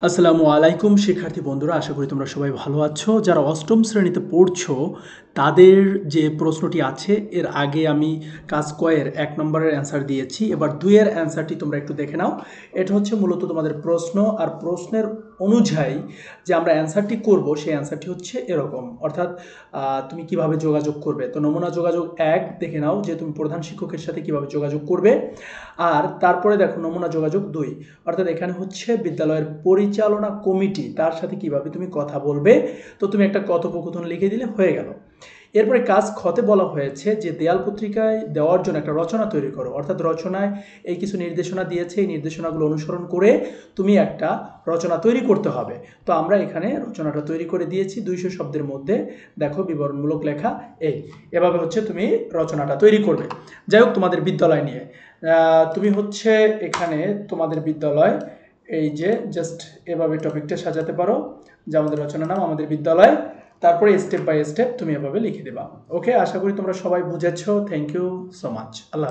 আসসালামু আলাইকুম শিক্ষার্থী বন্ধুরা, আশা করি তোমরা সবাই ভালো আছো। যারা অষ্টম শ্রেণীতে পড়ছো তাদের যে প্রশ্নটি আছে, এর আগে আমি কাজ কয়ের 1 নম্বরের অ্যান্সার দিয়েছি। এবার 2 এর অ্যান্সারটি তোমরা একটু দেখে নাও। এটা হচ্ছে মূলত তোমাদের প্রশ্ন, আর প্রশ্নের অনুযায়ী যে আমরা অ্যান্সারটি করব সেই অ্যান্সারটি হচ্ছে এরকম। অর্থাৎ তুমি কিভাবে যোগাযোগ করবে। তো নমুনা যোগাযোগ 1 দেখে নাও যে তুমি প্রধান শিক্ষকের সাথে কিভাবে যোগাযোগ করবে। আর তারপরে দেখো নমুনা যোগাযোগ 2, অর্থাৎ এখানে হচ্ছে বিদ্যালয়ের পরিচালনা কমিটি, তার সাথে কিভাবে তুমি কথা বলবে। তো তুমি একটা কথোপকথন লিখে দিলে হয়ে গেল। এরপরে কাজ খতে বলা হয়েছে যে দেয়াল পত্রিকায় দেওয়ার জন্য একটা রচনা তৈরি করো। অর্থাৎ রচনায় এই কিছু নির্দেশনা দিয়েছে, এই নির্দেশনাগুলো অনুসরণ করে তুমি একটা রচনা তৈরি করতে হবে। তো আমরা এখানে রচনাটা তৈরি করে দিয়েছি 200 শব্দের মধ্যে। দেখো বিবরণমূলক লেখা এই, এভাবে হচ্ছে তুমি রচনাটা তৈরি করবে। যাই হোক, তোমাদের বিদ্যালয় নিয়ে তুমি হচ্ছে এখানে তোমাদের বিদ্যালয় এই যে জাস্ট এভাবে টপিকটা সাজাতে পারো যে আমাদের রচনার নাম আমাদের বিদ্যালয়, তারপরে স্টেপ বাই স্টেপ তুমি এভাবে লিখে দেবা। ওকে, আশা করি তোমরা সবাই বুঝেছো। Thank you so much. Allah.